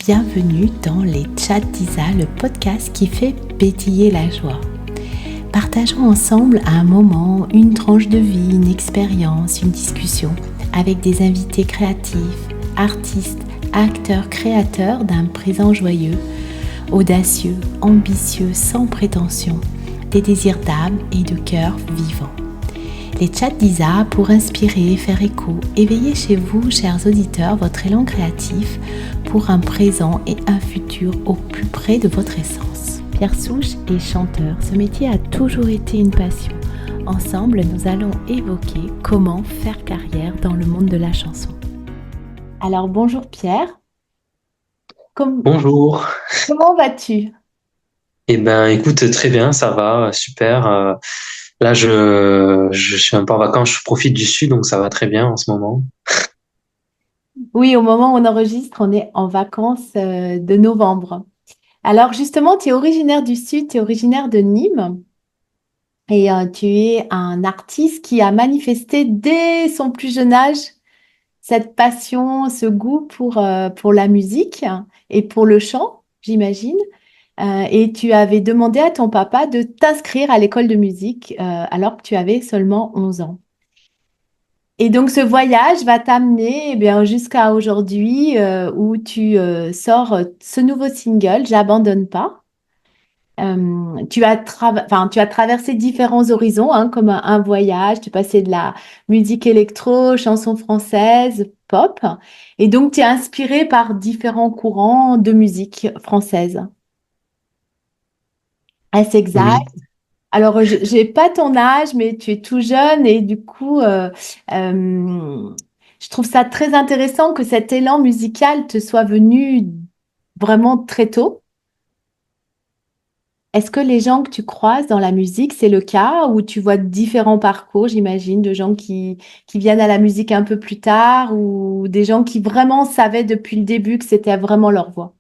bienvenue dans les Chats d'Isa, le podcast qui fait pétiller la joie. Partageons ensemble un moment, une tranche de vie, une expérience, une discussion avec des invités créatifs, artistes, acteurs, créateurs d'un présent joyeux, audacieux, ambitieux, sans prétention, des désirs d'âme et de cœur vivants. Les Chats d'Isa pour inspirer, faire écho, éveiller chez vous, chers auditeurs, votre élan créatif pour un présent et un futur au plus près de votre essence. Pierre Souche est chanteur. Ce métier a toujours été une passion. Ensemble, nous allons évoquer comment faire carrière dans le monde de la chanson. Alors, bonjour Pierre. Bonjour. Comment vas-tu? Eh ben, écoute, très bien, ça va, super. Là, je suis un peu en vacances, je profite du sud, donc ça va très bien en ce moment. Oui, au moment où on enregistre, on est en vacances de novembre. Alors justement, tu es originaire du Sud, tu es originaire de Nîmes et tu es un artiste qui a manifesté dès son plus jeune âge cette passion, ce goût pour la musique et pour le chant, j'imagine. Et tu avais demandé à ton papa de t'inscrire à l'école de musique alors que tu avais seulement 11 ans. Et donc ce voyage va t'amener jusqu'à aujourd'hui où tu sors ce nouveau single, J'abandonne pas. Tu as traversé différents horizons, hein, comme un voyage. Tu passais de la musique électro, chanson française, pop. Et donc, tu es inspiré par différents courants de musique française. Est-ce exact? Oui. Alors, je n'ai pas ton âge, mais tu es tout jeune et du coup, je trouve ça très intéressant que cet élan musical te soit venu vraiment très tôt. Est-ce que les gens que tu croises dans la musique, c'est le cas, ou tu vois différents parcours, j'imagine, de gens qui viennent à la musique un peu plus tard, ou des gens qui vraiment savaient depuis le début que c'était vraiment leur voix?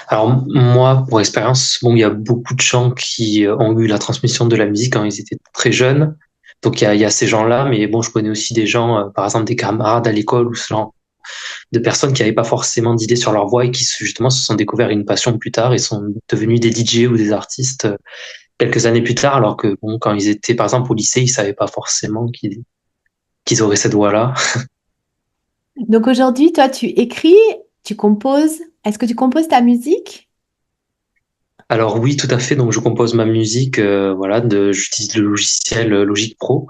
Alors moi, pour expérience, bon, il y a beaucoup de gens qui ont eu la transmission de la musique quand ils étaient très jeunes. Donc il y a ces gens-là, mais bon, je connais aussi des gens, par exemple des camarades à l'école ou ce genre de personnes qui n'avaient pas forcément d'idée sur leur voix et qui justement se sont découverts une passion plus tard et sont devenus des DJ ou des artistes quelques années plus tard, alors que bon, quand ils étaient par exemple au lycée, ils savaient pas forcément qu'ils auraient cette voix-là. Donc aujourd'hui, toi, tu écris, tu composes. Est-ce que tu composes ta musique? Alors oui, tout à fait. Donc je compose ma musique, voilà, j'utilise le logiciel Logic Pro.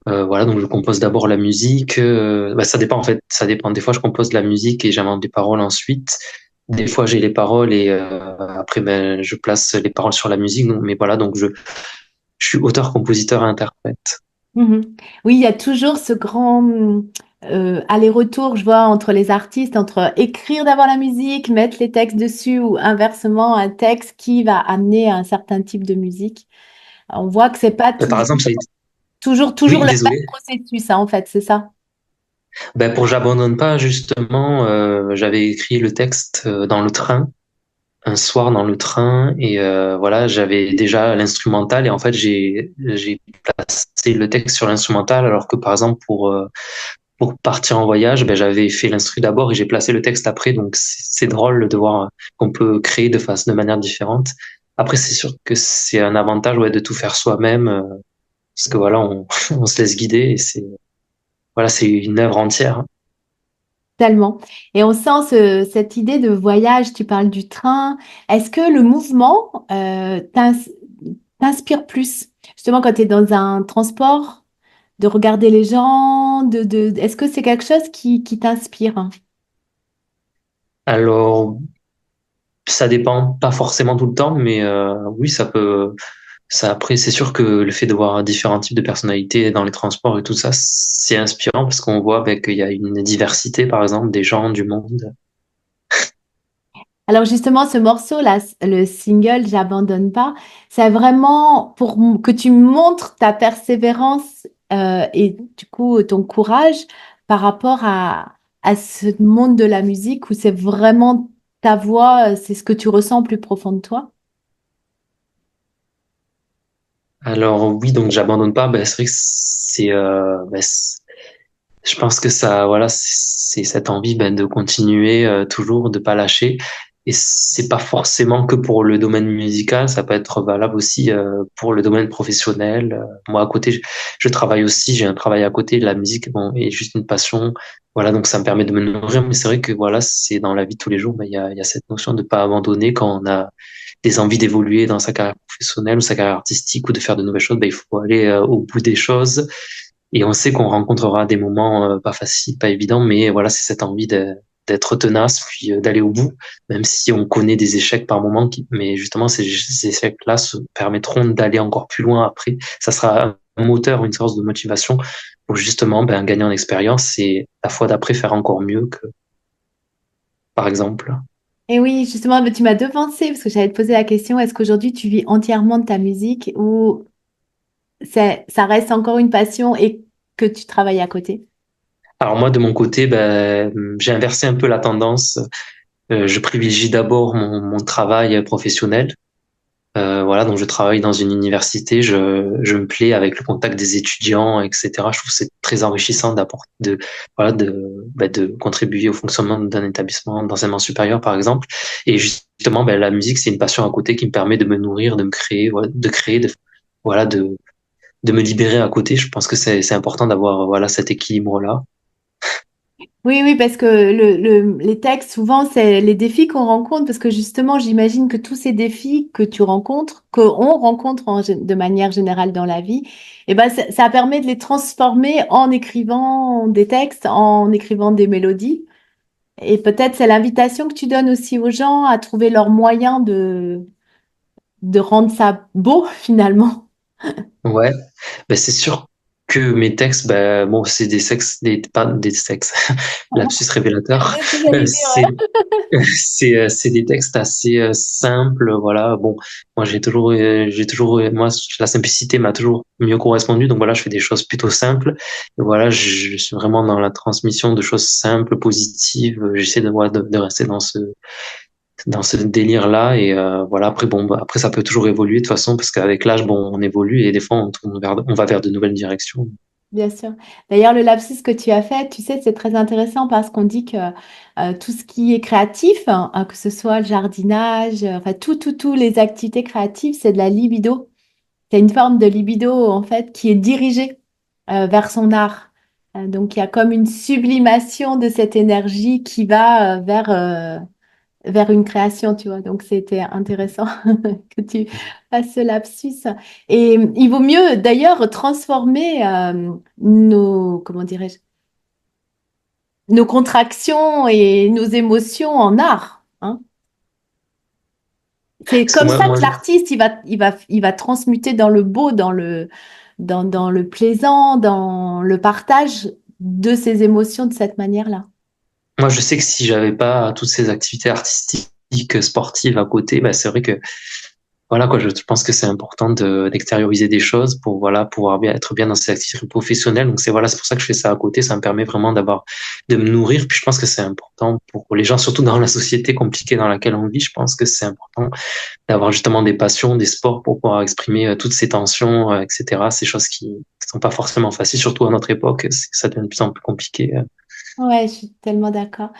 Voilà, donc je compose d'abord la musique. Bah, ça dépend en fait, ça dépend. Des fois, je compose de la musique et j'invente des paroles ensuite. Des fois, j'ai les paroles et après, ben, je place les paroles sur la musique. Mais voilà, donc je suis auteur, compositeur et interprète. Mhm. Oui, il y a toujours ce grand aller-retour, je vois, entre les artistes, entre écrire d'abord la musique, mettre les textes dessus, ou inversement, un texte qui va amener à un certain type de musique. On voit que c'est pas Par exemple, ça a été... toujours Oui, le même désolé. processus, hein, en fait, c'est ça. Ben, pour J'abandonne pas, justement, j'avais écrit le texte dans le train. Un soir dans le train et voilà, j'avais déjà l'instrumental et en fait j'ai placé le texte sur l'instrumental alors que par exemple pour partir en voyage, ben j'avais fait l'instru d'abord et j'ai placé le texte après, donc c'est drôle de voir qu'on peut créer de manière différente. Après c'est sûr que c'est un avantage, ouais, de tout faire soi-même parce que voilà, on on se laisse guider et c'est une œuvre entière. Tellement. Et on sent cette idée de voyage, tu parles du train. Est-ce que le mouvement t'inspire plus? Justement, quand tu es dans un transport, de regarder les gens, est-ce que c'est quelque chose qui t'inspire? Alors ça dépend, pas forcément tout le temps, mais oui, ça peut. Ça, après, c'est sûr que le fait de voir différents types de personnalités dans les transports et tout ça, c'est inspirant parce qu'on voit ben, qu'il y a une diversité, par exemple, des gens, du monde. Alors justement, ce morceau-là, le single J'abandonne pas, c'est vraiment pour que tu montres ta persévérance et du coup ton courage par rapport à ce monde de la musique où c'est vraiment ta voix, c'est ce que tu ressens au plus profond de toi. Alors oui, donc j'abandonne pas. Ben, c'est vrai que je pense que ça, voilà, c'est cette envie de continuer toujours, de pas lâcher. Et c'est pas forcément que pour le domaine musical, ça peut être valable aussi pour le domaine professionnel. Moi, à côté, je travaille aussi, j'ai un travail à côté, la musique, bon, est juste une passion. Voilà, donc ça me permet de me nourrir. Mais c'est vrai que voilà, c'est dans la vie de tous les jours, il y a cette notion de pas abandonner quand on a des envies d'évoluer dans sa carrière professionnelle ou sa carrière artistique ou de faire de nouvelles choses. Ben, il faut aller au bout des choses et on sait qu'on rencontrera des moments pas faciles, pas évidents, mais voilà, c'est cette envie d'être tenace, puis d'aller au bout, même si on connaît des échecs par moment, mais justement, ces échecs-là se permettront d'aller encore plus loin après. Ça sera un moteur, une source de motivation pour justement gagner en expérience et la fois d'après faire encore mieux que, par exemple. Et oui, justement, mais tu m'as devancé parce que j'allais te poser la question, est-ce qu'aujourd'hui tu vis entièrement de ta musique ou ça reste encore une passion et que tu travailles à côté? Alors moi, de mon côté, j'ai inversé un peu la tendance. Je privilégie d'abord mon travail professionnel. Voilà, donc je travaille dans une université, je me plais avec le contact des étudiants, etc. Je trouve que c'est très enrichissant d'apporter, voilà, de contribuer au fonctionnement d'un établissement d'enseignement supérieur, par exemple. Et justement, la musique, c'est une passion à côté qui me permet de me nourrir, de me créer, voilà, de créer, voilà, de me libérer à côté. Je pense que c'est important d'avoir, voilà, cet équilibre-là. Oui, oui, parce que les textes, souvent, c'est les défis qu'on rencontre, parce que justement, j'imagine que tous ces défis que tu rencontres, qu'on rencontre de manière générale dans la vie, eh ben, ça permet de les transformer en écrivant des textes, en écrivant des mélodies. Et peut-être c'est l'invitation que tu donnes aussi aux gens à trouver leur moyen de rendre ça beau, finalement. Ouais, c'est sûr que mes textes, bon, c'est des sexes, pas des sexes, lapsus révélateur. C'est ce que j'allais dire, C'est ouais. c'est des textes assez simples, voilà. Bon, moi moi la simplicité m'a toujours mieux correspondu, donc voilà, je fais des choses plutôt simples. Et voilà, je suis vraiment dans la transmission de choses simples, positives. J'essaie ouais, de rester dans ce délire-là et voilà. Après bon, après ça peut toujours évoluer de toute façon parce qu'avec l'âge, bon, on évolue et des fois on va vers de nouvelles directions. Bien sûr. D'ailleurs, le lapsus que tu as fait, tu sais, c'est très intéressant parce qu'on dit que tout ce qui est créatif, hein, que ce soit le jardinage, enfin, tout, les activités créatives, c'est de la libido. C'est une forme de libido, en fait, qui est dirigée vers son art. Donc, il y a comme une sublimation de cette énergie qui va vers une création, tu vois. Donc, c'était intéressant que tu fasses ce lapsus. Et il vaut mieux d'ailleurs transformer comment dirais-je, nos contractions et nos émotions en art, hein. C'est Parce que comme ça moi que l'artiste, il va transmuter dans le beau, dans le plaisant, dans le partage de ses émotions de cette manière-là. moi je sais que si j'avais pas toutes ces activités artistiques, sportives à côté, c'est vrai que voilà quoi, je pense que c'est important d'extérioriser des choses pour voilà pouvoir être bien dans ses activités professionnelles. Donc c'est pour ça que je fais ça à côté. Ça me permet vraiment de me nourrir. Puis je pense que c'est important pour les gens, surtout dans la société compliquée dans laquelle on vit. Je pense que c'est important d'avoir justement des passions, des sports pour pouvoir exprimer toutes ces tensions, etc. Ces choses qui sont pas forcément faciles, surtout à notre époque. Ça devient de plus en plus compliqué. Ouais, je suis tellement d'accord.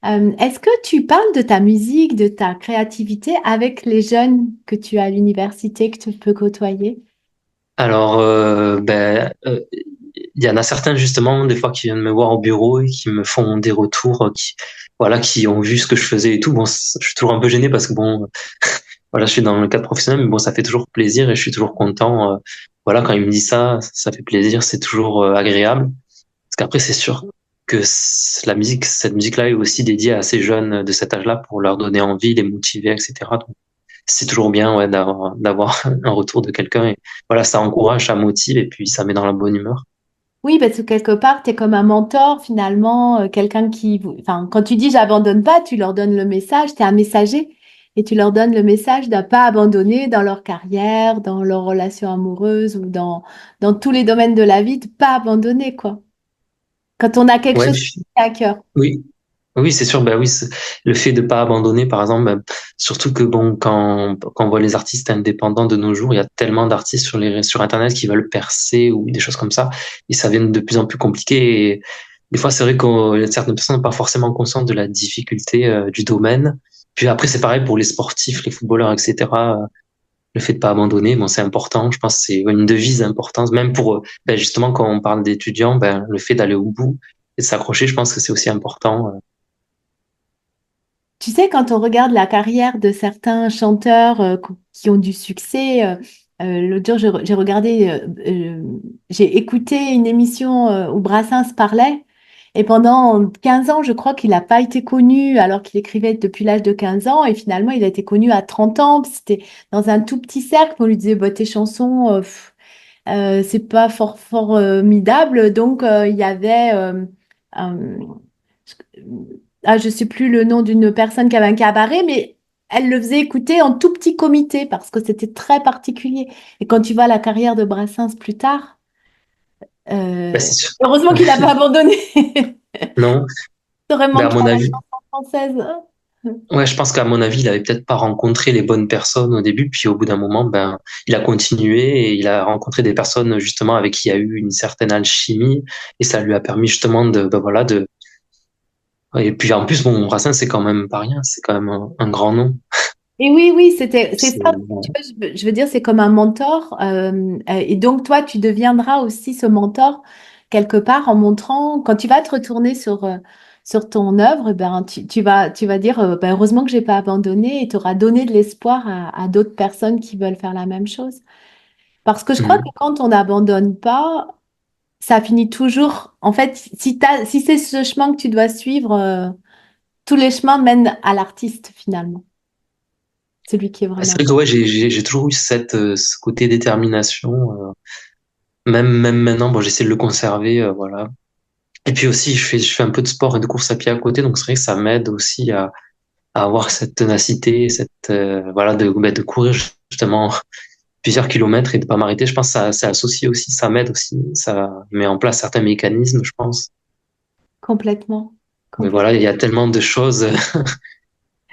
Est-ce que tu parles de ta musique, de ta créativité avec les jeunes que tu as à l'université, que tu peux côtoyer? Alors, il y en a certains justement des fois qui viennent me voir au bureau et qui me font des retours, voilà, qui ont vu ce que je faisais et tout. Bon, je suis toujours un peu gêné parce que bon, voilà, je suis dans le cadre professionnel, mais bon, ça fait toujours plaisir et je suis toujours content. Voilà, quand ils me disent ça, ça fait plaisir, c'est toujours agréable. Parce qu'après, c'est sûr que la musique, cette musique-là est aussi dédiée à ces jeunes de cet âge-là pour leur donner envie, les motiver, etc. Donc, c'est toujours bien, ouais, d'avoir un retour de quelqu'un et voilà, ça encourage, ça motive et puis ça met dans la bonne humeur. Oui, parce que quelque part, tu es comme un mentor finalement, quelqu'un enfin, quand tu dis j'abandonne pas, tu leur donnes le message, tu es un messager et tu leur donnes le message de ne pas abandonner dans leur carrière, dans leurs relations amoureuses ou dans tous les domaines de la vie, de pas abandonner, quoi. Quand on a quelque Ouais, chose qui tient à cœur. oui, oui, c'est sûr. Bah oui, le fait de pas abandonner, par exemple, surtout que bon, quand on voit les artistes indépendants de nos jours, il y a tellement d'artistes sur Internet qui veulent percer ou des choses comme ça, et ça devient de plus en plus compliqué. des fois, c'est vrai que certaines personnes sont pas forcément conscientes de la difficulté du domaine. Puis après, c'est pareil pour les sportifs, les footballeurs, etc. Le fait de pas abandonner, bon, c'est important. Je pense que c'est une devise importante, même pour ben, justement quand on parle d'étudiants, ben, le fait d'aller au bout et de s'accrocher, je pense que c'est aussi important. Tu sais, quand on regarde la carrière de certains chanteurs qui ont du succès, l'autre jour, j'ai regardé, j'ai écouté une émission où Brassens parlait, et pendant 15 ans, je crois qu'il n'a pas été connu alors qu'il écrivait depuis l'âge de 15 ans, et finalement, il a été connu à 30 ans. C'était dans un tout petit cercle. On lui disait, bah, tes chansons, c'est pas formidable. Donc, il y avait... euh, je sais plus le nom d'une personne qui avait un cabaret, mais elle le faisait écouter en tout petit comité parce que c'était très particulier. Et quand tu vois la carrière de Brassens plus tard, Ben, euh, c'est sûr. heureusement qu'il n'a pas abandonné. Non, Il aurait ben, à manqué mon à la avis, chanson française. ouais, je pense qu'à mon avis, il avait peut-être pas rencontré les bonnes personnes au début, puis au bout d'un moment, ben, il a continué et il a rencontré des personnes justement avec qui il y a eu une certaine alchimie et ça lui a permis justement de, ben voilà, de, et puis en plus, bon, Brassens, c'est quand même pas rien, c'est quand même un grand nom. Et oui, oui, c'est C'est, ça. Tu vois, je veux dire, c'est comme un mentor. Et donc, toi, tu deviendras aussi ce mentor quelque part en montrant, quand tu vas te retourner sur ton œuvre, ben, tu vas dire, ben, heureusement que j'ai pas abandonné et tu auras donné de l'espoir à d'autres personnes qui veulent faire la même chose. Parce que je crois que Mhm. quand on n'abandonne pas, ça finit toujours. En fait, si c'est ce chemin que tu dois suivre, tous les chemins mènent à l'artiste finalement, celui qui est C'est vraiment. vrai que ouais, j'ai toujours eu ce côté détermination. Même maintenant, bon, j'essaie de le conserver, voilà. Et puis aussi, je fais un peu de sport et de course à pied à côté, donc c'est vrai que ça m'aide aussi à avoir cette ténacité, voilà, de courir justement plusieurs kilomètres et de pas m'arrêter. Je pense que ça associe aussi, ça m'aide aussi, ça met en place certains mécanismes, je pense. Complètement. Mais Complètement. voilà, il y a tellement de choses,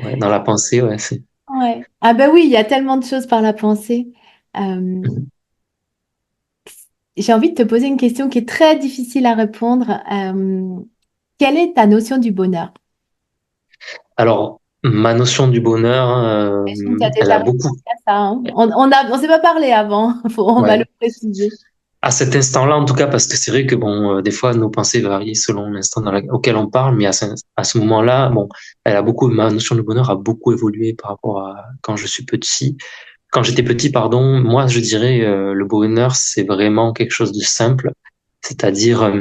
ouais, dans la pensée, ouais, c'est. Ouais. Ah ben oui, il y a tellement de choses par la pensée. Euh, Mhm. j'ai envie de te poser une question qui est très difficile à répondre. Quelle est ta notion du bonheur? Alors, ma notion du bonheur, J'imagine que tu as elle déjà a beaucoup. répondu à ça, hein. On s'est pas parlé avant. On va le Ouais. préciser. À cet instant-là, en tout cas, parce que c'est vrai que bon, des fois, nos pensées varient selon l'instant auquel on parle, mais à ce moment-là, bon, ma notion de bonheur a beaucoup évolué par rapport à quand je suis petit. Quand j'étais petit, pardon, moi, je dirais, le bonheur, c'est vraiment quelque chose de simple, c'est-à-dire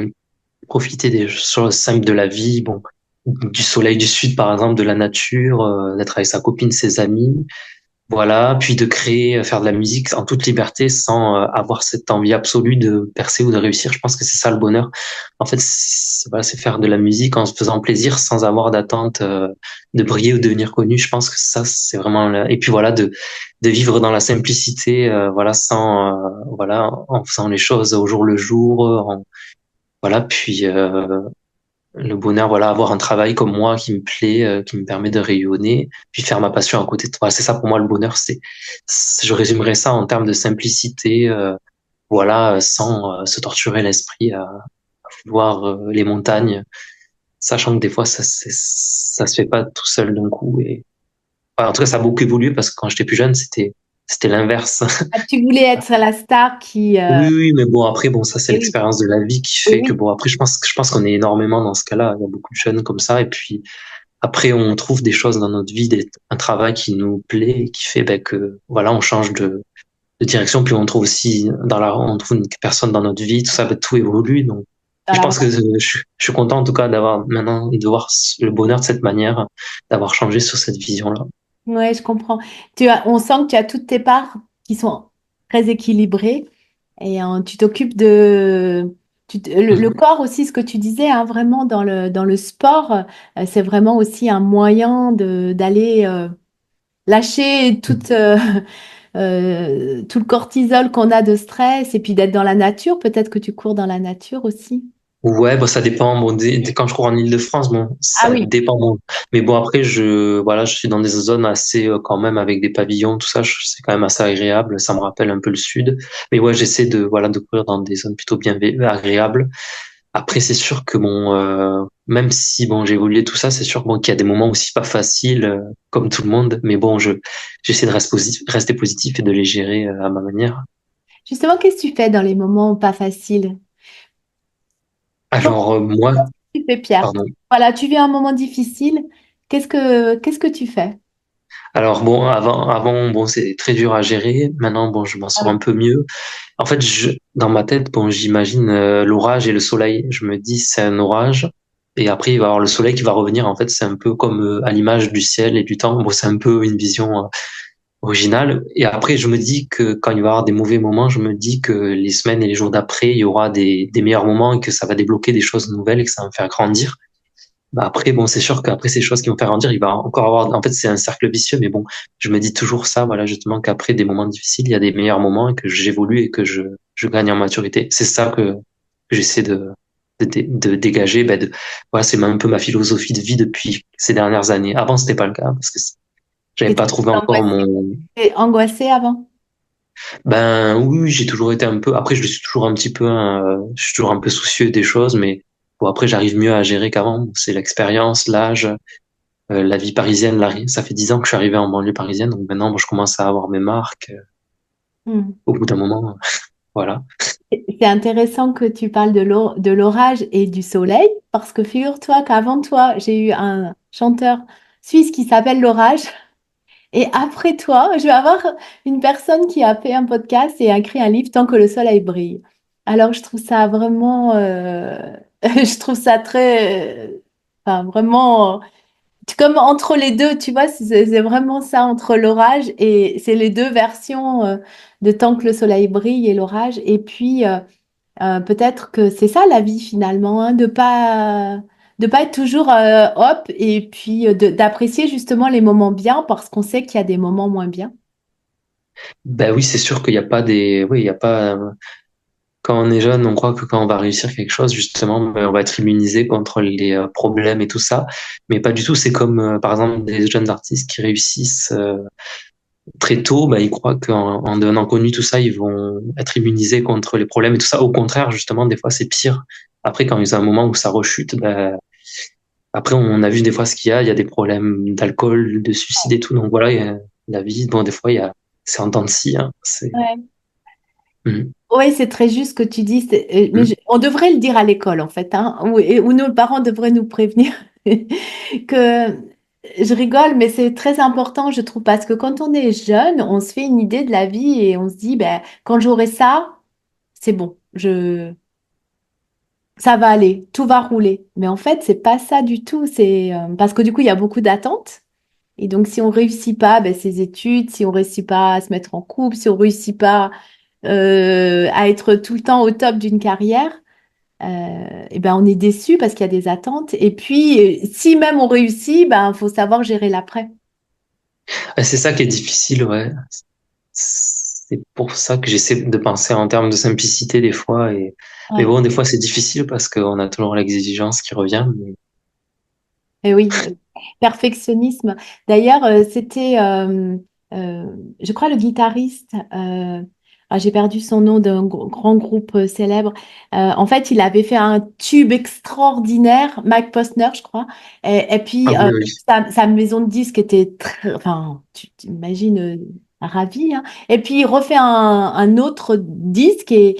profiter des choses simples de la vie, bon, du soleil du sud, par exemple, de la nature, d'être avec sa copine, ses amis, voilà, puis de créer, faire de la musique en toute liberté sans avoir cette envie absolue de percer ou de réussir. Je pense que c'est ça le bonheur. En fait, voilà, c'est faire de la musique en se faisant plaisir sans avoir d'attente de briller ou de devenir connu. Je pense que ça, c'est vraiment et puis voilà, de vivre dans la simplicité, voilà, sans voilà, en faisant les choses au jour le jour, voilà, puis le bonheur, voilà, avoir un travail comme moi qui me plaît, qui me permet de rayonner, puis faire ma passion à côté de toi. C'est ça pour moi le bonheur. Je résumerais ça en termes de simplicité, voilà, sans se torturer l'esprit à vouloir les montagnes, sachant que des fois ça se fait pas tout seul d'un coup. Et enfin, en tout cas, ça a beaucoup évolué parce que quand j'étais plus jeune, c'était l'inverse. Ah, tu voulais être la star qui... Oui, oui, mais bon, après, bon, ça, c'est Et oui, l'expérience de la vie qui et fait que, oui, bon, après, je pense qu'on est énormément dans ce cas-là. Il y a beaucoup de jeunes comme ça. Et puis, après, on trouve des choses dans notre vie, un travail qui nous plaît, et qui fait ben, que voilà, on change de direction, puis on trouve aussi on trouve une personne dans notre vie, tout ça, ben, tout évolue. Donc, dans je la pense que relation. je suis content en tout cas d'avoir maintenant de voir le bonheur de cette manière, d'avoir changé sur cette vision-là. Ouais, je comprends. On sent que tu as toutes tes parts qui sont très équilibrées et tu t'occupes le corps aussi, ce que tu disais, hein, vraiment dans le sport, c'est vraiment aussi un moyen d'aller lâcher tout le cortisol qu'on a de stress et puis d'être dans la nature. Peut-être que tu cours dans la nature aussi. Ouais, bon, ça dépend. Bon, quand je cours en Île-de-France, bon, Ah ça oui, dépend. Bon. Mais bon, après, voilà, je suis dans des zones assez, quand même, avec des pavillons, tout ça, c'est quand même assez agréable. Ça me rappelle un peu le sud. Mais ouais, j'essaie voilà, de courir dans des zones plutôt bien agréables. Après, c'est sûr que bon, même si bon, j'ai évolué tout ça, c'est sûr bon, qu'il y a des moments aussi pas faciles, comme tout le monde. Mais bon, j'essaie de rester positif et de les gérer à ma manière. Justement, qu'est-ce que tu fais dans les moments pas faciles? Alors moi, Tu fais, Pierre. pardon. Voilà, tu vis un moment difficile. Qu'est-ce que tu fais? Alors bon, avant bon, c'est très dur à gérer. Maintenant, bon, je m'en sors Voilà. un peu mieux. En fait, dans ma tête, bon, j'imagine l'orage et le soleil. Je me dis, c'est un orage. Et après, il va y avoir le soleil qui va revenir. En fait, c'est un peu comme à l'image du ciel et du temps. Bon, c'est un peu une vision originale. Et après, je me dis que quand il va y avoir des mauvais moments, je me dis que les semaines et les jours d'après, il y aura des meilleurs moments et que ça va débloquer des choses nouvelles et que ça va me faire grandir. Bah après, bon, c'est sûr qu'après ces choses qui vont faire grandir, il va encore avoir, en fait, c'est un cercle vicieux, mais bon, je me dis toujours ça, voilà, justement, qu'après des moments difficiles, il y a des meilleurs moments et que j'évolue et que je gagne en maturité. C'est ça que j'essaie de dégager, voilà, c'est un peu ma philosophie de vie depuis ces dernières années. Avant, c'était pas le cas parce que j'avais Et pas tu trouvé étais encore angoissée, mon, t'es angoissée avant? ben oui, oui, j'ai toujours été un peu. Après, je suis toujours un petit peu, je suis toujours un peu soucieux des choses, mais bon, après, j'arrive mieux à gérer qu'avant. C'est l'expérience, l'âge, la vie parisienne. Ça fait 10 ans que je suis arrivé en banlieue parisienne, donc maintenant, bon, je commence à avoir mes marques. Hmm. Au bout d'un moment, voilà. C'est intéressant que tu parles de l'orage et du soleil, parce que figure-toi qu'avant toi, j'ai eu un chanteur suisse qui s'appelle l'Orage. Et après toi, je vais avoir une personne qui a fait un podcast et a écrit un livre Tant que le soleil brille. Alors, je trouve ça vraiment, je trouve ça très, enfin, vraiment, comme entre les deux, tu vois, c'est vraiment ça, entre l'orage et c'est les deux versions de Tant que le soleil brille et l'orage. Et puis, peut-être que c'est ça la vie finalement, hein, de pas être toujours hop et puis d'apprécier justement les moments bien parce qu'on sait qu'il y a des moments moins bien. Ben oui, c'est sûr qu'il n'y a pas oui, il y a pas. Quand on est jeune, on croit que quand on va réussir quelque chose, justement, ben, on va être immunisé contre les problèmes et tout ça, mais pas du tout. C'est comme, par exemple, des jeunes artistes qui réussissent. Très tôt, bah, ils croient en devenant connus, tout ça, ils vont être immunisés contre les problèmes et tout ça. Au contraire, justement, des fois, c'est pire. Après, quand il y a un moment où ça rechute, bah, après, on a vu des fois ce qu'il y a des problèmes d'alcool, de suicide et tout. Donc voilà, la vie, bon, des fois, c'est en dents de scie, hein. Ouais. Mhm. Oui, c'est très juste ce que tu dis. Mais Mhm. on devrait le dire à l'école, en fait, hein, où nos parents devraient nous prévenir que je rigole, mais c'est très important, je trouve, parce que quand on est jeune, on se fait une idée de la vie et on se dit, ben, quand j'aurai ça, c'est bon, ça va aller, tout va rouler. Mais en fait, c'est pas ça du tout. C'est parce que du coup, il y a beaucoup d'attentes. Et donc, si on réussit pas ben, ses études, si on réussit pas à se mettre en couple, si on réussit pas à être tout le temps au top d'une carrière, et ben on est déçu parce qu'il y a des attentes. Et puis, si même on réussit, ben faut savoir gérer l'après. C'est ça qui est difficile, ouais. C'est pour ça que j'essaie de penser en termes de simplicité des fois. Mais Ouais. bon, des fois, c'est difficile parce qu'on a toujours l'exigence qui revient. Et oui, perfectionnisme. D'ailleurs, c'était, je crois, le guitariste. J'ai perdu son nom d'un grand groupe célèbre. En fait, il avait fait un tube extraordinaire, Mike Posner, je crois. Et Ah puis, oui, oui. sa maison de disques était très, enfin, tu t'imagines, ravie, hein. Et puis, il refait un autre disque et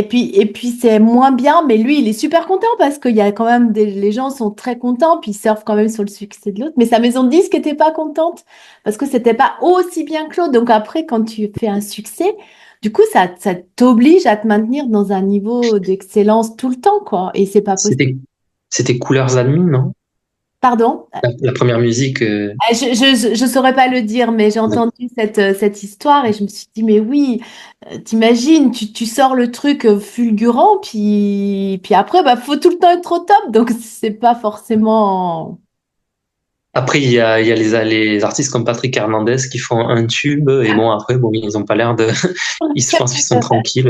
puis c'est moins bien, mais lui, il est super content parce qu'il y a quand même les gens sont très contents, puis ils surfent quand même sur le succès de l'autre. Mais sa maison de disques n'était pas contente parce que c'était pas aussi bien que l'autre. Donc après, quand tu fais un succès, du coup, ça t'oblige à te maintenir dans un niveau d'excellence tout le temps, quoi. Et c'est pas possible. C'était, c'était Couleurs Admin, non? Pardon? La première musique. Je saurais pas le dire, mais j'ai entendu cette histoire et je me suis dit, mais oui, t'imagines, tu sors le truc fulgurant, puis après, bah, faut tout le temps être au top, donc c'est pas forcément. Après, il y a les artistes comme Patrick Hernandez qui font un tube, et bon, après, bon, ils ont pas l'air de, je pense qu'ils sont tranquilles.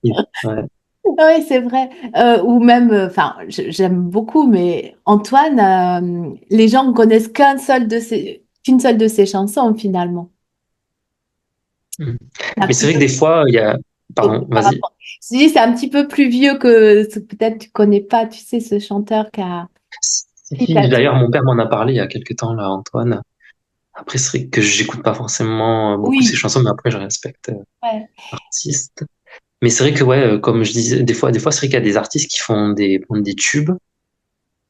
Ouais. Oui, c'est vrai. Ou même, enfin, j'aime beaucoup, mais Antoine, les gens ne connaissent qu'une seule de ses chansons finalement. Mm. La Mais c'est plus- vrai que des fois, Pardon, Par vas-y. rapport. Je dis, c'est un petit peu plus vieux que peut-être tu connais pas, tu sais, ce chanteur qui a. Si, Si, si, d'ailleurs, mon père m'en a parlé il y a quelques temps, là, Antoine. Après, c'est vrai que j'écoute pas forcément beaucoup ses Oui, chansons, mais après, je respecte ouais, l'artiste. Mais c'est vrai que, ouais, comme je disais, des fois, c'est vrai qu'il y a des artistes qui font des tubes.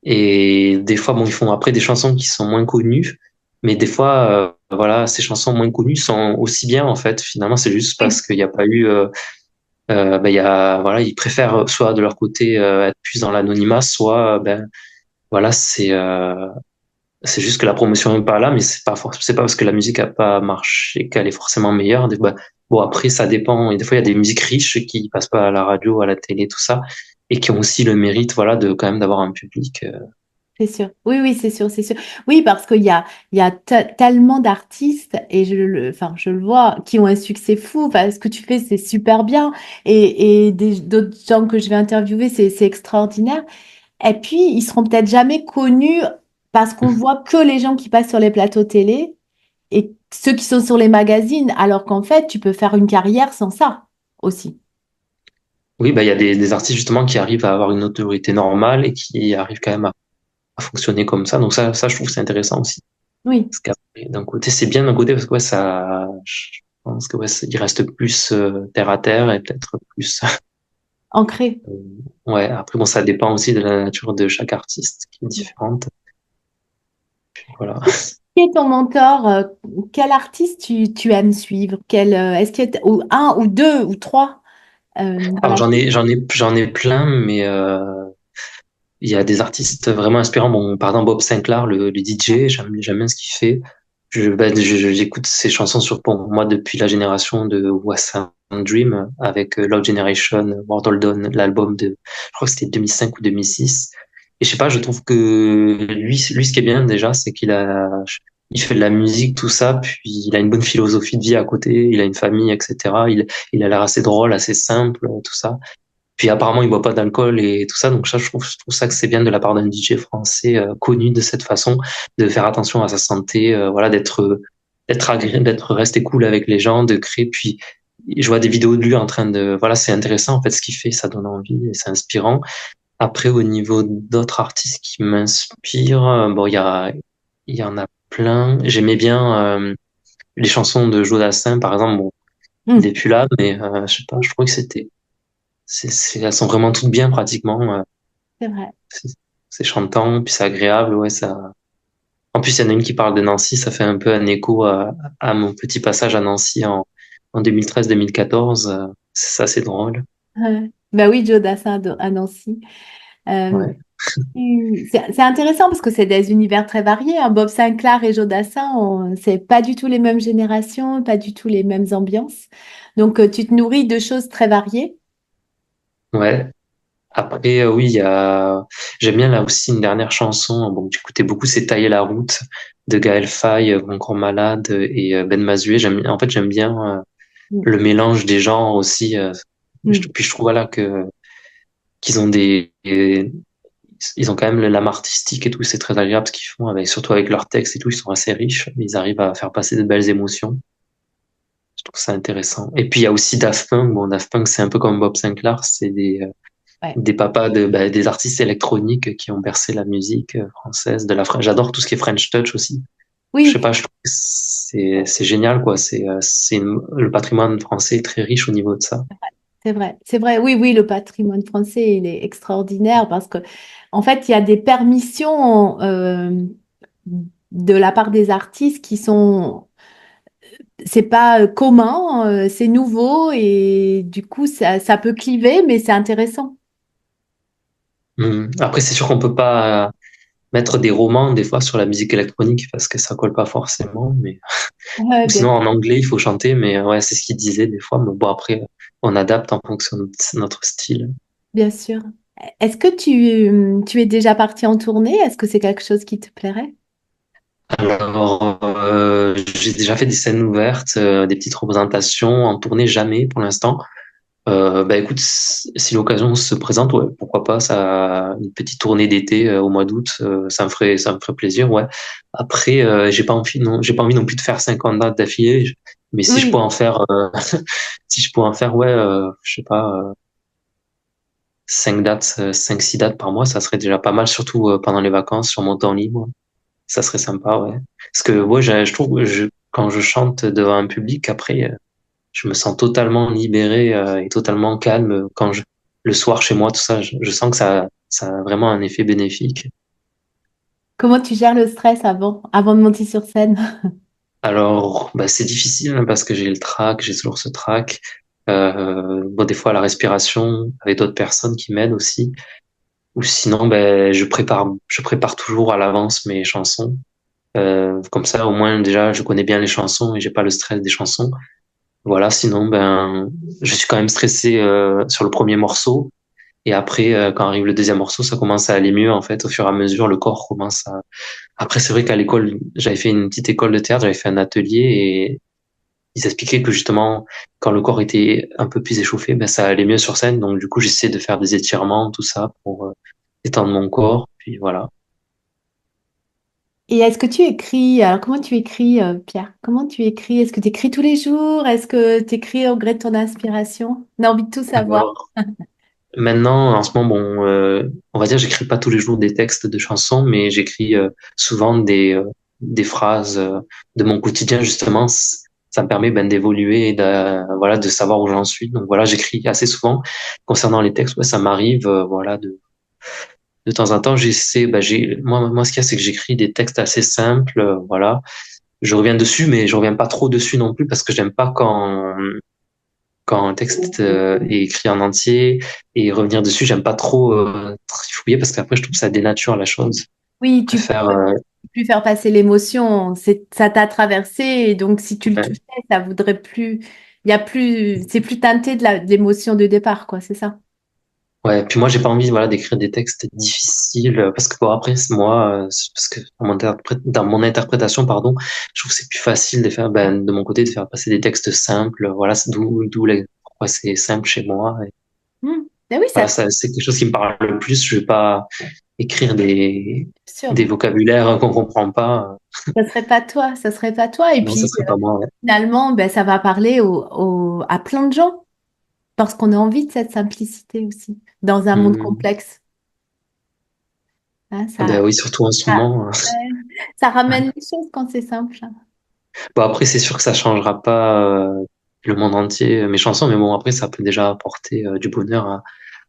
Et des fois, bon, ils font après des chansons qui sont moins connues. Mais des fois, voilà, ces chansons moins connues sont aussi bien, en fait. Finalement, c'est juste oui, parce qu'il n'y a pas eu, ben, il y a, voilà, ils préfèrent soit de leur côté être plus dans l'anonymat, soit, ben, voilà, c'est juste que la promotion n'est pas là, mais c'est pas parce que la musique a pas marché qu'elle est forcément meilleure. Bah, bon, après, ça dépend. Et des fois, il y a des musiques riches qui passent pas à la radio, à la télé, tout ça, et qui ont aussi le mérite, voilà, de quand même d'avoir un public. c'est sûr. Oui, oui, c'est sûr, c'est sûr. Oui, parce qu'il y a tellement d'artistes, et enfin, je le vois, qui ont un succès fou. Enfin, ce que tu fais, c'est super bien. Et d'autres gens que je vais interviewer, c'est extraordinaire. Et puis, ils seront peut-être jamais connus parce qu'on voit que les gens qui passent sur les plateaux télé et ceux qui sont sur les magazines, alors qu'en fait, tu peux faire une carrière sans ça aussi. Oui, bah, il y a des artistes justement qui arrivent à avoir une autorité normale et qui arrivent quand même à fonctionner comme ça. Donc ça, je trouve que c'est intéressant aussi. Oui, Parce qu'après, d'un côté, c'est bien d'un côté parce que ouais, je pense que ouais, il reste plus terre à terre et peut-être plus. ancré. Euh, ouais, après, bon, ça dépend aussi de la nature de chaque artiste qui est différente. Voilà. Qui est ton mentor? Quel artiste tu aimes suivre? Est-ce qu'il y a ou un ou deux ou trois? Alors, Voilà. j'en ai plein, mais il y a des artistes vraiment inspirants. Bon, par exemple, Bob Sinclair, le DJ, j'aime bien ce qu'il fait. J'écoute ses chansons sur, pour moi, depuis la génération de West Dream avec Love Generation, World Hold On, l'album de, je crois que c'était 2005 ou 2006. Et je sais pas, je trouve que lui, ce qui est bien déjà, c'est il fait de la musique, tout ça, puis il a une bonne philosophie de vie à côté, il a une famille, etc. Il a l'air assez drôle, assez simple, tout ça. Puis apparemment, il boit pas d'alcool et tout ça. Donc ça, je trouve ça que c'est bien de la part d'un DJ français connu de cette façon, de faire attention à sa santé, voilà, d'être resté cool avec les gens, de créer. Puis je vois des vidéos de lui en train de, voilà, c'est intéressant en fait ce qu'il fait, ça donne envie et c'est inspirant. Après, au niveau d'autres artistes qui m'inspirent, bon, il y en a plein. J'aimais bien les chansons de Joe Dassin, par exemple. Bon, il Hmm, est plus là, mais je sais pas, je trouvais que elles sont vraiment toutes bien pratiquement. c'est vrai. C'est c'est chantant, puis c'est agréable, ouais, ça. En plus, il y en a une qui parle de Nancy, ça fait un peu un écho à mon petit passage à Nancy en 2013-2014. Ça, c'est drôle. Bah oui, Joe Dassin à Nancy. Euh, Ouais. c'est intéressant parce que c'est des univers très variés, hein. Bob Sinclair et Joe Dassin, c'est pas du tout les mêmes générations, pas du tout les mêmes ambiances. Donc, tu te nourris de choses très variées. Ouais. Après, oui, j'aime bien là aussi une dernière chanson. Bon, j'écoutais beaucoup, c'est Tailler la route de Gaël Faye, Grand Malade et Ben Mazué. En fait, j'aime bien Mm. le mélange des genres aussi. Mm. Puis je trouve voilà que qu'ils ont ils ont quand même l'âme artistique et tout, c'est très agréable ce qu'ils font, surtout avec leurs textes et tout, ils sont assez riches, ils arrivent à faire passer de belles émotions. Je trouve ça intéressant. Et puis il y a aussi Daft Punk. Bon, Daft Punk, c'est un peu comme Bob Sinclair, c'est Ouais. des papas des artistes électroniques qui ont bercé la musique française, j'adore tout ce qui est French Touch aussi. Je sais Oui, pas, je trouve que c'est génial, quoi. Le patrimoine français est très riche au niveau de ça. c'est vrai. C'est vrai. Oui, oui, le patrimoine français, il est extraordinaire parce que, en fait, il y a des permissions de la part des artistes qui sont c'est pas commun, c'est nouveau et du coup, ça peut cliver, mais c'est intéressant. Après, c'est sûr qu'on peut pas mettre des romans des fois sur la musique électronique parce que ça colle pas forcément, mais Ouais, ou bien, sinon en anglais il faut chanter, mais ouais, c'est ce qu'il disait des fois. Mais bon, après on adapte en fonction de notre style. bien sûr. Est-ce que tu es déjà parti en tournée? Est-ce que c'est quelque chose qui te plairait? Alors j'ai déjà fait des scènes ouvertes, des petites représentations en tournée, jamais pour l'instant. Bah écoute, si l'occasion se présente, ouais, pourquoi pas, ça, une petite tournée d'été au mois d'août, ça me ferait plaisir, ouais. Après, j'ai pas envie non plus de faire 50 dates d'affilée. Mais si je Oui. pouvais en faire, si je pouvais en faire, ouais, je sais pas, 5 dates, 5, 6 dates par mois, ça serait déjà pas mal, surtout pendant les vacances, sur mon temps libre. Ça serait sympa, ouais. Parce que, ouais, je trouve que quand je chante devant un public, après, je me sens totalement libéré et totalement calme le soir chez moi, tout ça. Je sens que ça a vraiment un effet bénéfique. Comment tu gères le stress avant de monter sur scène? Alors, bah, c'est difficile hein, parce que j'ai le trac, j'ai toujours ce trac. Bon, des fois la respiration avec d'autres personnes qui m'aident aussi. Ou sinon, ben, je prépare toujours à l'avance mes chansons. Comme ça, au moins déjà, je connais bien les chansons et j'ai pas le stress des chansons. Voilà. Sinon, ben, je suis quand même stressé sur le premier morceau. Et après, quand arrive le deuxième morceau, ça commence à aller mieux en fait. Au fur et à mesure, le corps commence à. Après, c'est vrai qu'à l'école, j'avais fait une petite école de théâtre, j'avais fait un atelier et ils expliquaient que justement, quand le corps était un peu plus échauffé, ben, ça allait mieux sur scène. Donc, du coup, j'essaie de faire des étirements, tout ça, pour détendre mon corps. Puis voilà. Et est-ce que tu écris? Alors, comment tu écris, Pierre? Comment tu écris? Est-ce que tu écris tous les jours? Est-ce que tu écris au gré de ton inspiration? On a envie de tout savoir. Alors, maintenant, en ce moment, bon, on va dire, j'écris pas tous les jours des textes de chansons, mais j'écris souvent des phrases de mon quotidien, justement. Ça me permet ben, d'évoluer et voilà, de savoir où j'en suis. Donc voilà, j'écris assez souvent. Concernant les textes, ouais, ça m'arrive, voilà, de temps en temps, j'essaie, bah, moi, ce qu'il y a, c'est que j'écris des textes assez simples, voilà. Je reviens dessus, mais je reviens pas trop dessus non plus parce que j'aime pas quand un texte est écrit en entier et revenir dessus, j'aime pas trop trifouiller parce qu'après, je trouve que ça dénature la chose. Oui, Je préfère, peux plus faire passer l'émotion. Ça t'a traversé, et donc si tu le ouais. touchais, ça voudrait plus. Il y a plus, c'est plus teinté de l'émotion de départ, quoi. C'est ça. Ouais, puis moi j'ai pas envie voilà d'écrire des textes difficiles parce que bon après c'est parce que dans mon interprétation pardon, je trouve que c'est plus facile de faire ben de mon côté de faire passer des textes simples, voilà, c'est pourquoi c'est simple chez moi et Ben oui, voilà, ça c'est quelque chose qui me parle le plus, je vais pas écrire sûr. des vocabulaires qu'on comprend pas. Ça serait pas toi, ça serait pas toi. Et Non, ça puis serait pas moi. Ouais. finalement, ben, ça va parler à plein de gens parce qu'on a envie de cette simplicité aussi dans un monde Hmm. complexe. Hein, Ah ben oui, surtout en ce ça, moment. ouais, ça ramène les choses quand c'est simple. Hein. Bon, après, c'est sûr que ça changera pas le monde entier, mes chansons, mais bon, après, ça peut déjà apporter du bonheur à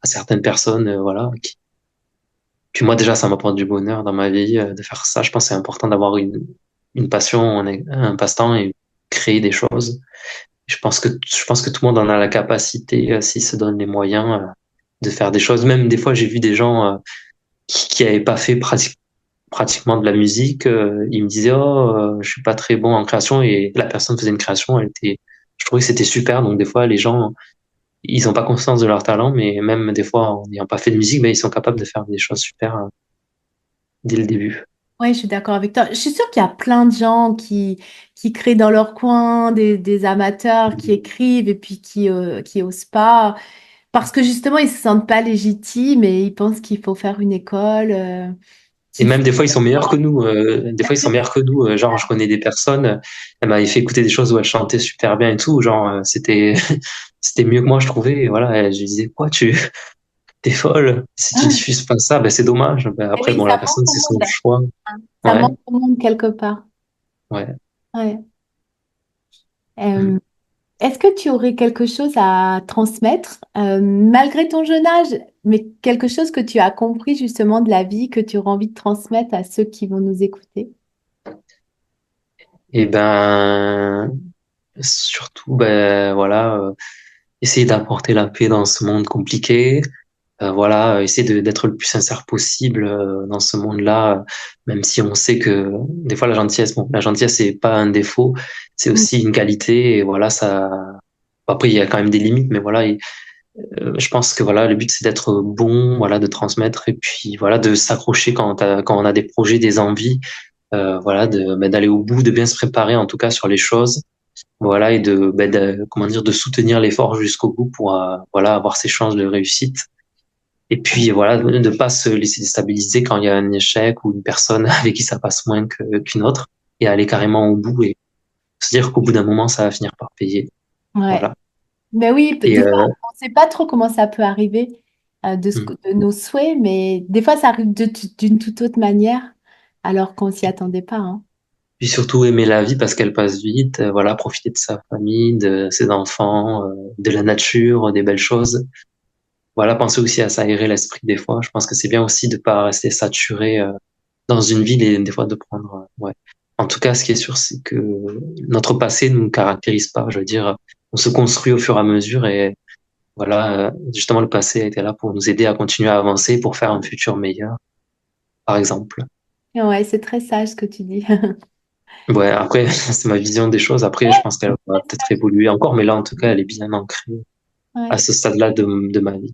certaines personnes, voilà. Puis moi, déjà, ça m'apporte du bonheur dans ma vie de faire ça. Je pense que c'est important d'avoir une passion, un passe-temps et créer des choses. Je pense que tout le monde en a la capacité, s'il se donne les moyens, de faire des choses. Même des fois, j'ai vu des gens qui avaient pas fait pratiquement de la musique, il me disait oh je suis pas très bon en création et la personne faisait une création, je trouvais que c'était super. Donc des fois les gens ils ont pas conscience de leur talent, mais même des fois en n'ayant pas fait de musique, ben ils sont capables de faire des choses super dès le début. Oui, je suis d'accord avec toi. Je suis sûre qu'il y a plein de gens qui créent dans leur coin, des amateurs qui écrivent et puis qui osent pas parce que justement, ils se sentent pas légitimes et ils pensent qu'il faut faire une école, Et qu'il faut... même des fois ils sont meilleurs que nous. Des fois ils sont meilleurs que nous. Genre je connais des personnes, elles m'avaient fait écouter des choses où elles chantaient super bien et tout. Genre c'était c'était mieux que moi je trouvais. Et voilà, et je lui disais quoi t'es folle. Si tu diffuses pas ça, ben c'est dommage. Ben, Et après oui, bon ça la manque personne au c'est son monde. choix. Hein. Ça Ouais, manque au monde quelque part. ouais. Ouais. Euh, Est-ce que tu aurais quelque chose à transmettre, malgré ton jeune âge, mais quelque chose que tu as compris justement de la vie, que tu auras envie de transmettre à ceux qui vont nous écouter? Et ben, surtout, ben voilà, essayer d'apporter la paix dans ce monde compliqué. Voilà, essayer d'être le plus sincère possible dans ce monde-là, même si on sait que des fois la gentillesse, bon, la gentillesse c'est pas un défaut, c'est Mm. aussi une qualité. Et voilà, ça. Après, il y a quand même des limites, mais voilà, je pense que voilà, le but c'est d'être bon, voilà, de transmettre et puis voilà, de s'accrocher quand on a des projets, des envies, voilà, ben, d'aller au bout, de bien se préparer en tout cas sur les choses. Voilà, et ben, comment dire, de soutenir l'effort jusqu'au bout pour, voilà, avoir ses chances de réussite. Et puis, voilà, de ne pas se laisser déstabiliser quand il y a un échec ou une personne avec qui ça passe moins qu'une autre et aller carrément au bout et se dire qu'au bout d'un moment, ça va finir par payer. Ouais. Voilà. Mais oui, Et des fois, on ne sait pas trop comment ça peut arriver mm. de nos souhaits, mais des fois, ça arrive d'une toute autre manière, alors qu'on s'y attendait pas, hein. Puis surtout aimer la vie parce qu'elle passe vite. Voilà, profiter de sa famille, de ses enfants, de la nature, des belles choses. Voilà, penser aussi à s'aérer l'esprit des fois. Je pense que c'est bien aussi de pas rester saturé dans une ville et des fois de prendre. Ouais. En tout cas, ce qui est sûr, c'est que notre passé ne nous caractérise pas. Je veux dire, on se construit au fur et à mesure et voilà, justement, le passé a été là pour nous aider à continuer à avancer, pour faire un futur meilleur, par exemple. Ouais, c'est très sage ce que tu dis. Ouais, après, c'est ma vision des choses. Après, je pense qu'elle va peut-être évoluer encore, mais là, en tout cas, elle est bien ancrée à Ouais. ce stade-là de ma vie.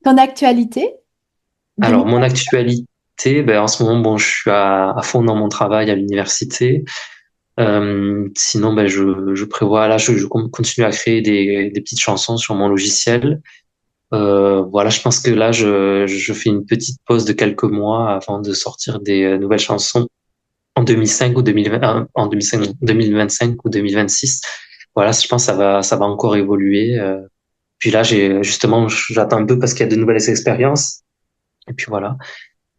Ton actualité? Alors, mon 2000. actualité, ben, en ce moment, bon, je suis à fond dans mon travail à l'université. Sinon, ben, je prévois, là, je continue à créer des petites chansons sur mon logiciel. Voilà, je pense que là, je fais une petite pause de quelques mois avant de sortir des nouvelles chansons en 2005 ou 2020, en 2005, 2025 ou 2026. Voilà, je pense que ça va encore évoluer. Puis là, justement, j'attends un peu parce qu'il y a de nouvelles expériences. Et puis voilà,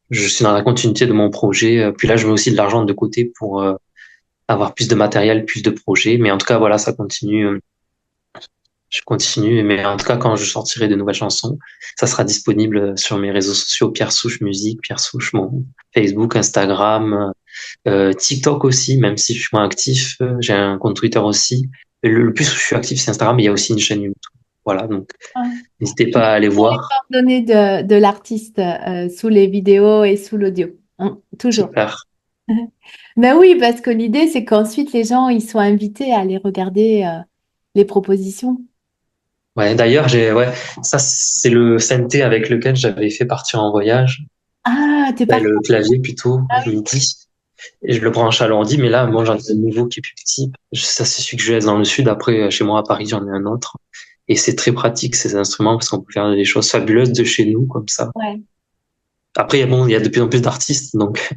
je suis dans la continuité de mon projet. Puis là, je mets aussi de l'argent de côté pour avoir plus de matériel, plus de projets. Mais en tout cas, voilà, ça continue. Je continue. Mais en tout cas, quand je sortirai de nouvelles chansons, ça sera disponible sur mes réseaux sociaux, Pierre Souche Musique, Pierre Souche, mon Facebook, Instagram, TikTok aussi, même si je suis moins actif. J'ai un compte Twitter aussi. Le plus où je suis actif, c'est Instagram, mais il y a aussi une chaîne YouTube. Voilà, donc Ouais. n'hésitez Je pas à aller mets les voir. coordonnées de l'artiste sous les vidéos et sous l'audio. Toujours. Super. Ben oui, parce que l'idée, c'est qu'ensuite, les gens, ils soient invités à aller regarder les propositions. Ouais, d'ailleurs, ouais, ça, c'est le synthé avec lequel j'avais fait partir en voyage. Ah, t'es parti. Le clavier plutôt, Ah oui. MIDI. Et je le branche à l'ordi, mais là, moi, j'en ai un nouveau qui est plus petit. Ça, c'est celui que je laisse dans le sud. Après, chez moi, à Paris, j'en ai un autre. Et c'est très pratique, ces instruments, parce qu'on peut faire des choses fabuleuses de chez nous, comme ça. Ouais. Après, bon, il y a de plus en plus d'artistes, donc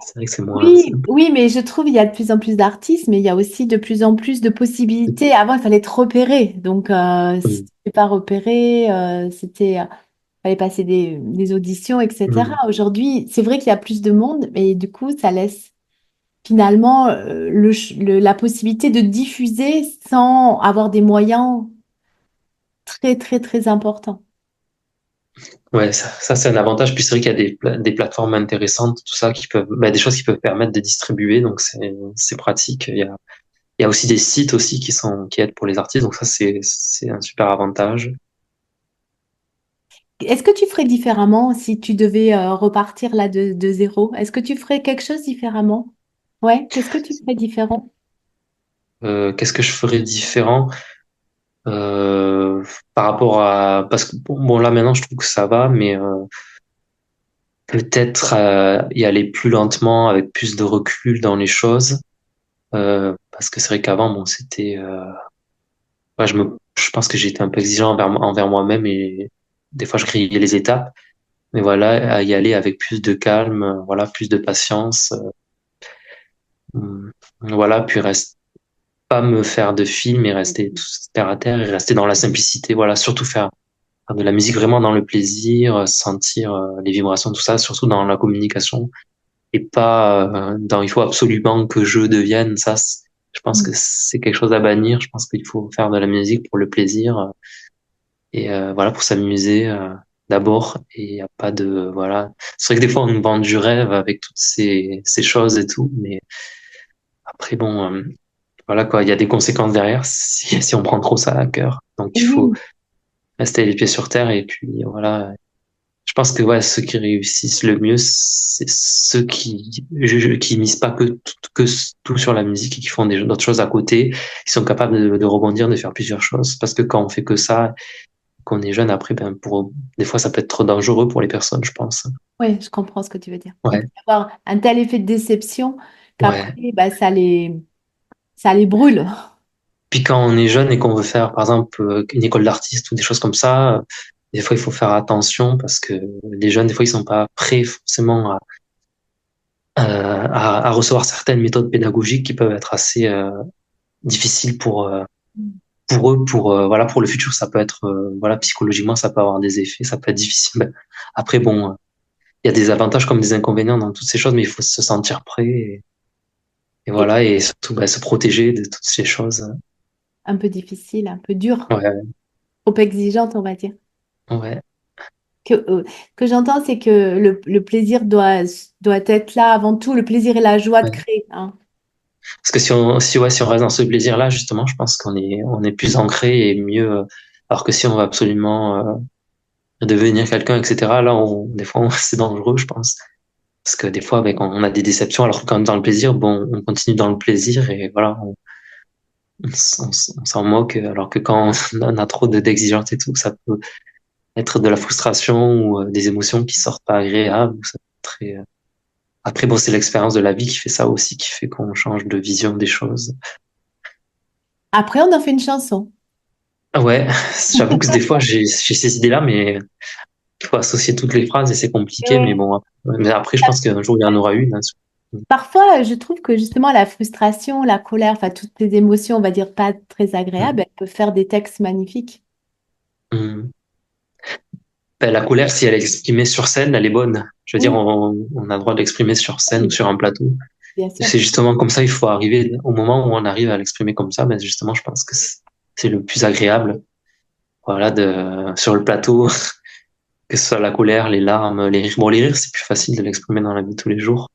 c'est vrai que c'est moins Oui, simple. oui, mais je trouve qu'il y a de plus en plus d'artistes, mais il y a aussi de plus en plus de possibilités. Avant, il fallait être repéré. Donc, si tu Mm. n'es pas repéré, fallait passer des auditions, etc. Mm. Aujourd'hui, c'est vrai qu'il y a plus de monde, mais du coup, ça laisse finalement la possibilité de diffuser sans avoir des moyens très, très, très importants. Ouais, ça c'est un avantage. Puis c'est vrai qu'il y a des plateformes intéressantes, tout ça, qui peuvent, bah, des choses qui peuvent permettre de distribuer, donc c'est pratique. Il y a aussi des sites aussi qui aident pour les artistes, donc ça c'est un super avantage. Est-ce que tu ferais différemment si tu devais repartir là de zéro? Est-ce que tu ferais quelque chose différemment? Ouais, qu'est-ce que tu ferais différent? Qu'est-ce que je ferais différent euh, par rapport à parce que bon là maintenant je trouve que ça va, mais peut-être y aller plus lentement avec plus de recul dans les choses, parce que c'est vrai qu'avant bon c'était ouais, je pense que j'étais un peu exigeant envers moi-même et des fois je grillais les étapes. Mais voilà, à y aller avec plus de calme, voilà, plus de patience. Voilà, puis reste pas me faire de film et rester tout terre à terre et rester dans la simplicité. Voilà, surtout faire de la musique vraiment dans le plaisir, sentir les vibrations, tout ça, surtout dans la communication et pas dans il faut absolument que je devienne ça. Je pense que Mm. c'est quelque chose à bannir. Je pense qu'il faut faire de la musique pour le plaisir et voilà pour s'amuser d'abord et y a pas de voilà. C'est vrai que des fois on nous vend du rêve avec toutes ces choses et tout, mais après bon voilà quoi, il y a des conséquences derrière si on prend trop ça à cœur. Donc il faut Oui, rester les pieds sur terre et puis voilà. Je pense que ouais, ceux qui réussissent le mieux, c'est ceux qui misent pas que tout sur la musique et qui font d'autres choses à côté, qui sont capables de rebondir, de faire plusieurs choses. Parce que quand on fait que ça, qu'on est jeune, après, ben des fois, ça peut être trop dangereux pour les personnes, je pense. oui, je comprends ce que tu veux dire. Il peut Ouais, y avoir un tel effet de déception qu'après, ouais. bah, ça les brûle. Puis quand on est jeune et qu'on veut faire, par exemple, une école d'artiste ou des choses comme ça, des fois, il faut faire attention parce que les jeunes, des fois, ils sont pas prêts forcément à recevoir certaines méthodes pédagogiques qui peuvent être assez difficiles pour eux, voilà, pour le futur. Ça peut être, voilà, psychologiquement, ça peut avoir des effets, ça peut être difficile. Après, bon, il y a des avantages comme des inconvénients dans toutes ces choses, mais il faut se sentir prêt et Et voilà, et surtout se protéger de toutes ces choses. un peu difficile, un peu dur, Ouais, trop exigeante, on va dire. ouais, Que j'entends, c'est que le plaisir doit être là avant tout, le plaisir et la joie de ouais. créer, hein. Parce que si on reste dans ce plaisir-là, justement, je pense on est plus ancré et mieux. Alors que si on veut absolument devenir quelqu'un, etc. Là, des fois, c'est dangereux, je pense. Parce que des fois, quand on a des déceptions, alors que quand on est dans le plaisir, bon, on continue dans le plaisir et voilà, on s'en moque. Alors que quand on a trop d'exigences et tout, ça peut être de la frustration ou des émotions qui sortent pas agréables. Ça peut être très, Après, bon, c'est l'expérience de la vie qui fait ça aussi, qui fait qu'on change de vision des choses. Après, on en fait une chanson. Ouais, j'avoue que des fois, j'ai ces idées-là, mais il faut associer toutes les phrases et c'est compliqué. Mais Ouais. bon, mais après, je pense qu'un jour, il y en aura une, hein. Parfois, je trouve que justement la frustration, la colère, enfin toutes ces émotions, on va dire pas très agréables, Mm. elles peuvent faire des textes magnifiques. Mm. Ben, la colère, si elle est exprimée sur scène, elle est bonne. Je veux dire, Oui, on a le droit de l'exprimer sur scène ou oui, sur un plateau. bien Et sûr. c'est justement comme ça, il faut arriver au moment où on arrive à l'exprimer comme ça. Ben justement, je pense que c'est le plus agréable. Voilà, sur le plateau, que ce soit la colère, les larmes, les rires. Bon, les rires, c'est plus facile de l'exprimer dans la vie de tous les jours,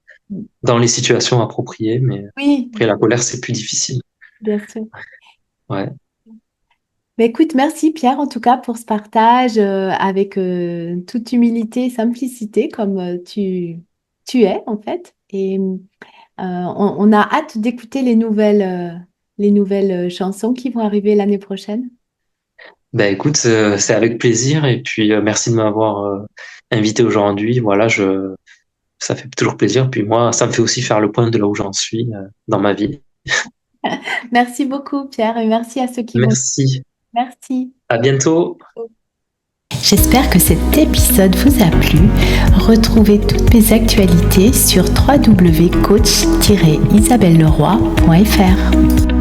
dans les situations appropriées, mais Oui, après, la colère, c'est plus difficile. bien sûr. Ouais. Mais écoute, merci Pierre en tout cas pour ce partage avec toute humilité et simplicité comme tu es en fait. Et on a hâte d'écouter les nouvelles chansons qui vont arriver l'année prochaine. Ben écoute, c'est avec plaisir et puis merci de m'avoir invité aujourd'hui. Voilà, ça fait toujours plaisir. Puis moi, ça me fait aussi faire le point de là où j'en suis dans ma vie. Merci beaucoup Pierre et merci à ceux qui vont. Merci. Merci. À bientôt. J'espère que cet épisode vous a plu. Retrouvez toutes mes actualités sur www.coach-isabelleleroy.fr.